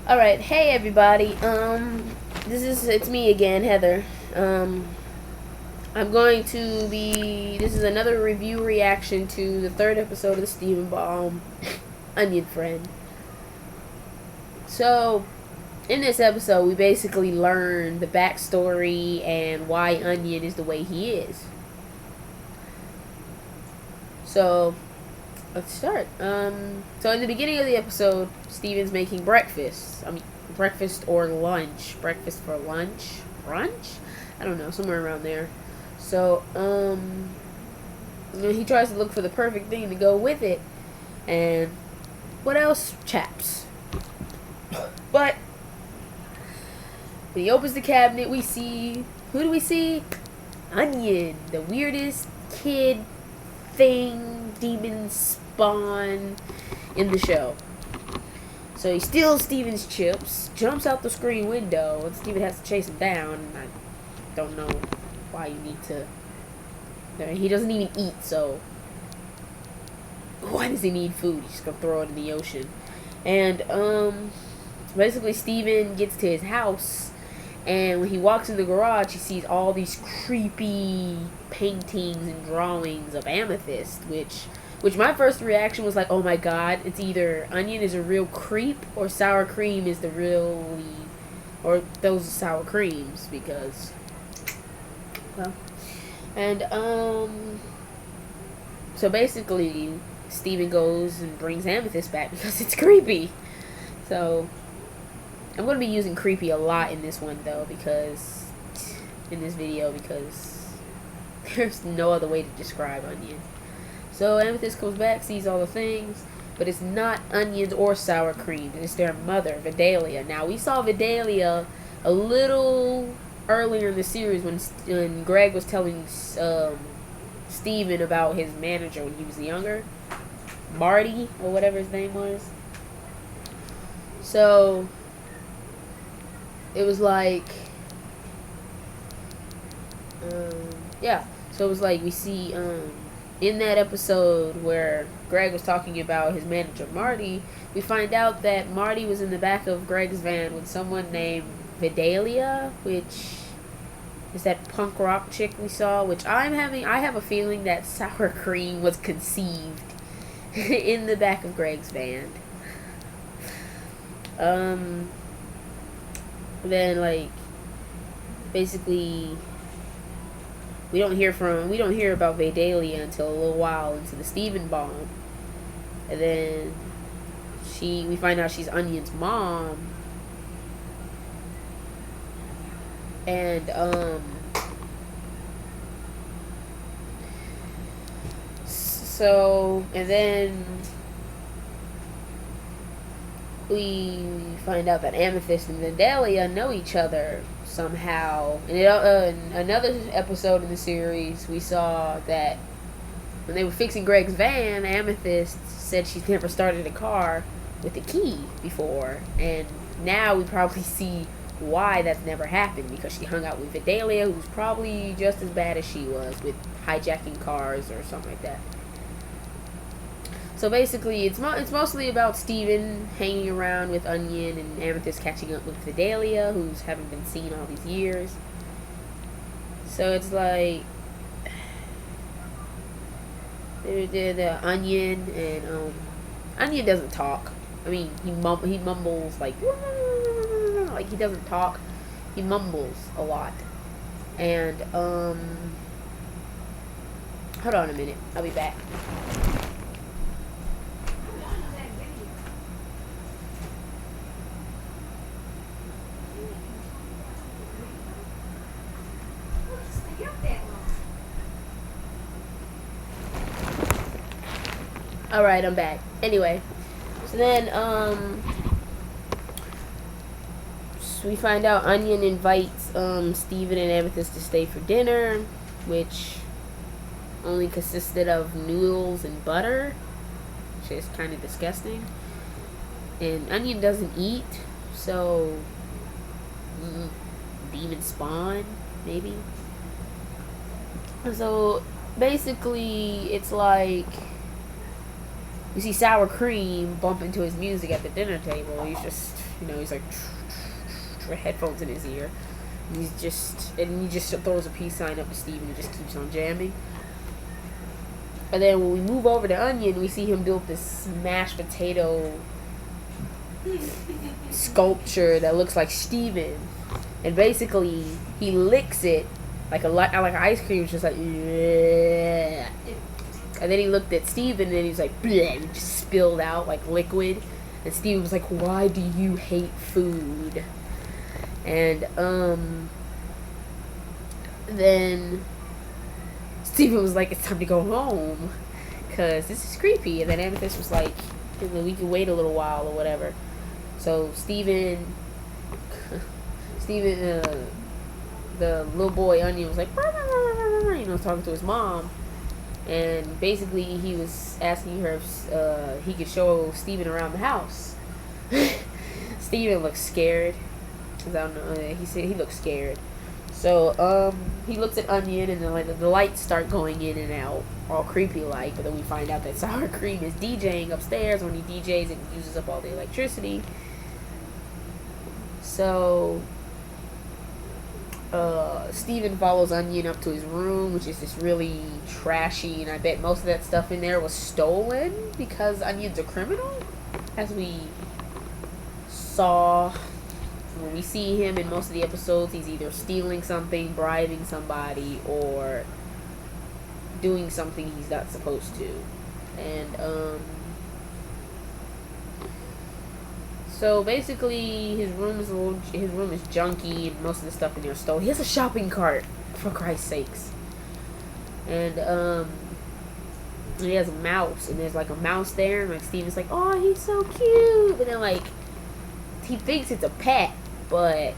Alright, hey everybody. It's me again, Heather. I'm going to be this is another review reaction to the third episode of the Stevenbom Onion Friend. So in this episode we basically learn the backstory and why Onion is the way he is. So let's start. So in the beginning of the episode, Steven's making breakfast. Breakfast or lunch. Breakfast for lunch? Brunch? I don't know, somewhere around there. So, he tries to look for the perfect thing to go with it. And what else? Chaps. But when he opens the cabinet, we see, who do we see? Onion, the weirdest kid thing, demon spawn in the show. So he steals Steven's chips, jumps out the screen window, and Steven has to chase him down. I don't know why you need to. He doesn't even eat, so why does he need food? He's just gonna throw it in the ocean. And basically Steven gets to his house, and when he walks in the garage, he sees all these creepy paintings and drawings of Amethyst, which my first reaction was like, oh my god, it's either Onion is a real creep or Sour Cream is the real lead, or those sour creams, because, well, and, so basically, Steven goes and brings Amethyst back because it's creepy. So I'm going to be using creepy a lot in this one, though, because there's no other way to describe Onion. So Amethyst comes back, sees all the things, but it's not Onions or Sour Cream. It's their mother, Vidalia. Now, we saw Vidalia a little earlier in the series when Greg was telling Steven about his manager when he was younger. Marty, or whatever his name was. So it was like, yeah. So it was like we see, in that episode where Greg was talking about his manager Marty, we find out that Marty was in the back of Greg's van with someone named Vidalia, which is that punk rock chick we saw, which I have a feeling that Sour Cream was conceived in the back of Greg's van. Then, like, basically we don't hear about Vidalia until a little while into the Stevenbom. And then we find out she's Onion's mom. And and then we find out that Amethyst and Vidalia know each other somehow. And in another episode in the series, we saw that when they were fixing Greg's van, Amethyst said she's never started a car with a key before. And now we probably see why that's never happened, because she hung out with Vidalia, who's probably just as bad as she was with hijacking cars or something like that. So basically, it's mostly about Steven hanging around with Onion and Amethyst catching up with Vidalia, who's haven't been seen all these years. So it's like the Onion, and Onion doesn't talk. I mean, he mumbles like he doesn't talk. He mumbles a lot. And hold on a minute, I'll be back. Alright, I'm back. Anyway, so then, so we find out Onion invites, Steven and Amethyst to stay for dinner, which only consisted of noodles and butter, which is kind of disgusting. And Onion doesn't eat, so, demon spawn, maybe? So, basically, it's like, you see Sour Cream bump into his music at the dinner table. He's just, he's like headphones in his ear. And he just throws a peace sign up to Steven and just keeps on jamming. And then when we move over to Onion, we see him build this mashed potato sculpture that looks like Steven. And basically, he licks it like ice cream, just like, yeah. And then he looked at Steven and he's like, bleh, and it just spilled out like liquid. And Steven was like, why do you hate food? And then Steven was like, it's time to go home, because this is creepy. And then Amethyst was like, we can wait a little while or whatever. So Steven, the little boy Onion was like, talking to his mom. And basically he was asking her if he could show Steven around the house. Steven looks scared. I don't know, he said he looks scared. So, he looks at Onion, and then the lights start going in and out, all creepy like. But then we find out that Sour Cream is DJing upstairs. When he DJs, it uses up all the electricity. So, Steven follows Onion up to his room, which is just really trashy, and I bet most of that stuff in there was stolen because Onion's a criminal, as we saw. When we see him in most of the episodes, he's either stealing something, bribing somebody, or doing something he's not supposed to. And, so basically his room is junky, and most of the stuff in there is stolen. He has a shopping cart, for Christ's sakes. And, he has a mouse, and there's like a mouse there, and like Steven's like, oh, he's so cute. But then like, he thinks it's a pet, but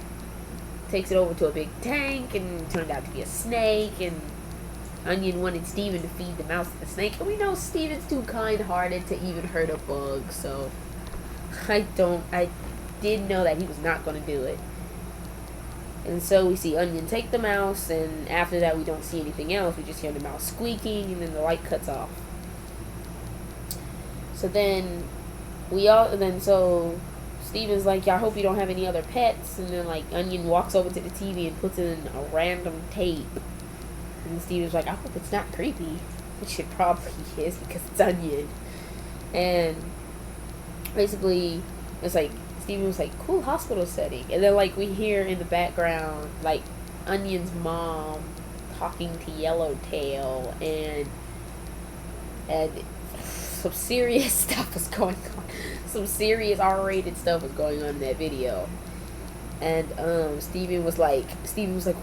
takes it over to a big tank, and it turned out to be a snake. And Onion wanted Steven to feed the mouse to the snake, and we know Steven's too kind-hearted to even hurt a bug, so I did know that he was not going to do it. And so we see Onion take the mouse, and after that we don't see anything else. We just hear the mouse squeaking, and then the light cuts off. So then so Steven's like, I hope you don't have any other pets. And then like Onion walks over to the TV and puts in a random tape. And Steven's like, I hope it's not creepy. Which it probably is, because it's Onion. And basically, it's like, Steven was like, cool hospital setting. And then like we hear in the background like Onion's mom talking to Yellowtail, and some serious stuff was going on. Some serious R-rated stuff was going on in that video. And Steven was like,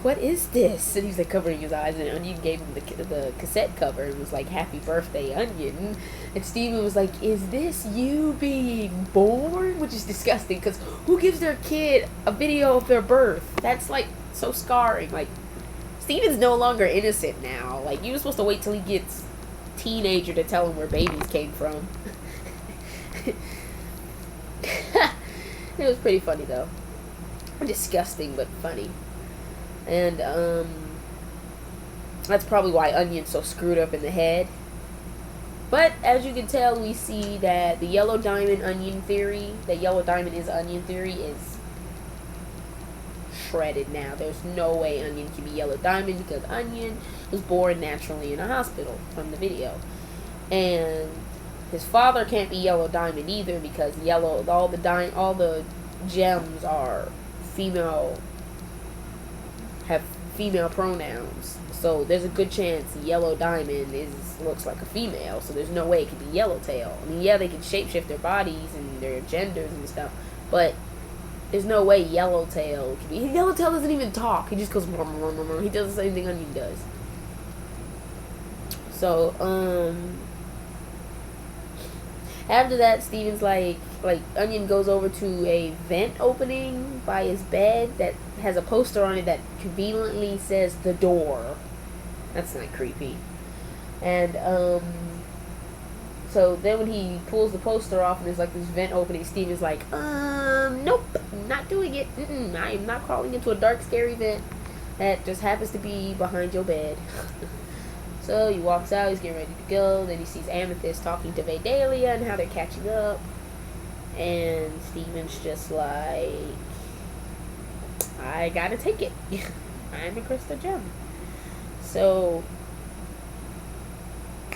what is this? And he's like covering his eyes, and Onion gave him the cassette cover and was like, happy birthday, Onion. And Steven was like, is this you being born? Which is disgusting, because who gives their kid a video of their birth? That's like so scarring. Like, Steven's no longer innocent now. Like, you were supposed to wait till he gets teenager to tell him where babies came from. It was pretty funny though. Disgusting, but funny. And that's probably why Onion's so screwed up in the head. But as you can tell, we see that the Yellow Diamond Onion theory, that Yellow Diamond is Onion theory, is shredded now. There's no way Onion can be Yellow Diamond, because Onion was born naturally in a hospital from the video. And his father can't be Yellow Diamond either, because all the gems are female, have female pronouns. So there's a good chance Yellow Diamond looks like a female, so there's no way it could be Yellowtail. I mean, yeah, they can shapeshift their bodies and their genders and stuff, but there's no way Yellowtail could be. Yellowtail doesn't even talk. He just goes, he does the same thing Onion does. So, after that, Steven's like Onion goes over to a vent opening by his bed that has a poster on it that conveniently says the door. That's not creepy. And so then when he pulls the poster off and there's like this vent opening, Steven's like, nope, not doing it. I am not crawling into a dark, scary vent that just happens to be behind your bed. So he walks out, he's getting ready to go, then he sees Amethyst talking to Vidalia and how they're catching up. And Steven's just like, I gotta take it. I'm a crystal gem. So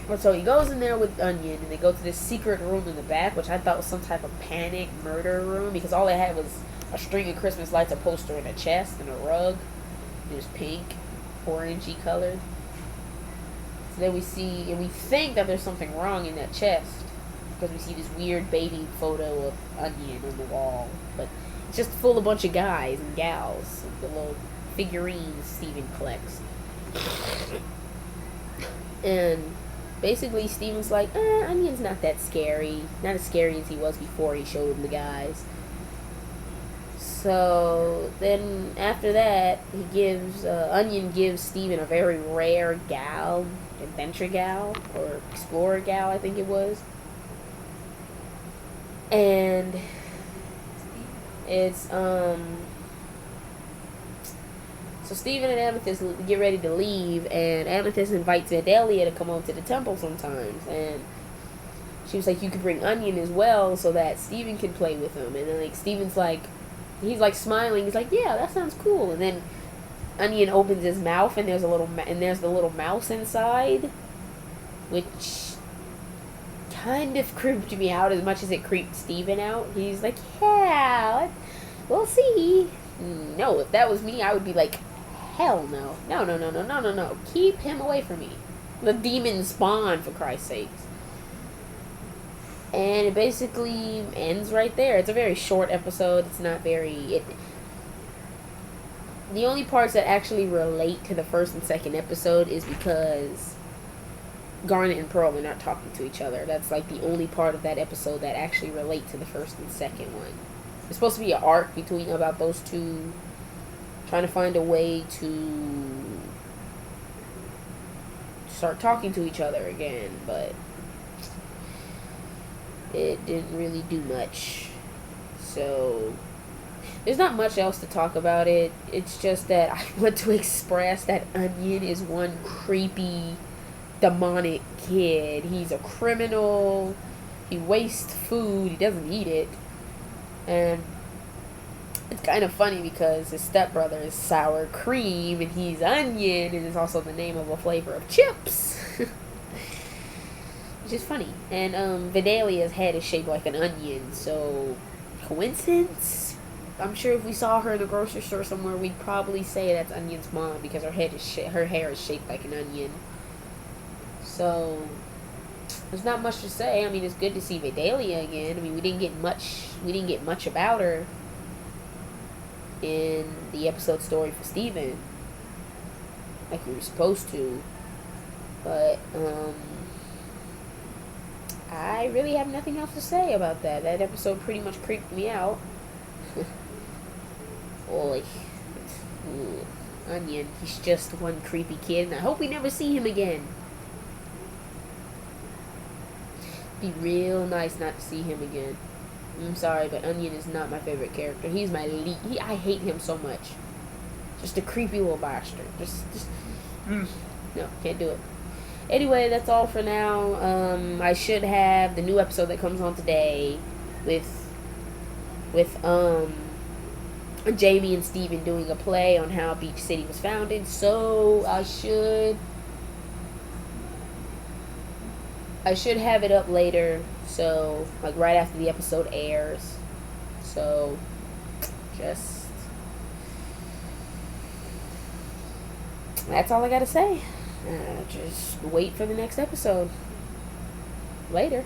he goes in there with Onion, and they go to this secret room in the back, which I thought was some type of panic murder room, because all they had was a string of Christmas lights, a poster, and a chest, and a rug. It was pink, orangey colored. So then we think that there's something wrong in that chest, because we see this weird baby photo of Onion on the wall, but it's just full of a bunch of guys and gals, and the little figurines Steven collects. And basically, Steven's like, Onion's not that scary. Not as scary as he was before he showed him the guys. So then after that, Onion gives Steven a very rare gal, adventure gal, or explorer gal, I think it was. And it's, so Steven and Amethyst get ready to leave, and Amethyst invites Adelia to come over to the temple sometimes, and she was like, you could bring Onion as well so that Steven can play with him. And then like Steven's like, he's like smiling, he's like, yeah, that sounds cool. And then Onion opens his mouth, and there's the little mouse inside, which kind of creeped me out as much as it creeped Steven out. He's like, yeah, we'll see. No, if that was me, I would be like, hell no. No. Keep him away from me. The demon spawn, for Christ's sakes. And it basically ends right there. It's a very short episode. It's not very... The only parts that actually relate to the first and second episode is because Garnet and Pearl are not talking to each other. That's like the only part of that episode that actually relate to the first and second one. It's supposed to be an arc about those two trying to find a way to start talking to each other again, but it didn't really do much. So there's not much else to talk about it. It's just that I want to express that Onion is one creepy, demonic kid. He's a criminal. He wastes food. He doesn't eat it. And it's kind of funny because his stepbrother is sour cream and he's Onion, and it's also the name of a flavor of chips. Which is funny. And Vidalia's head is shaped like an onion, so coincidence? I'm sure if we saw her in the grocery store somewhere, we'd probably say that's Onion's mom because her hair is shaped like an onion. So there's not much to say. I mean, it's good to see Vidalia again. I mean, we didn't get much about her in the episode story for Steven, like we were supposed to. But I really have nothing else to say about that. That episode pretty much creeped me out. Boy, Onion, he's just one creepy kid, and I hope we never see him again. Be real nice not to see him again. I'm sorry, but Onion is not my favorite character. He's my lead. I hate him so much. Just a creepy little bastard. No, can't do it. Anyway, that's all for now. I should have the new episode that comes on today with Jamie and Steven doing a play on how Beach City was founded. So I should have it up later, so like right after the episode airs. So that's all I gotta say. Just wait for the next episode. Later.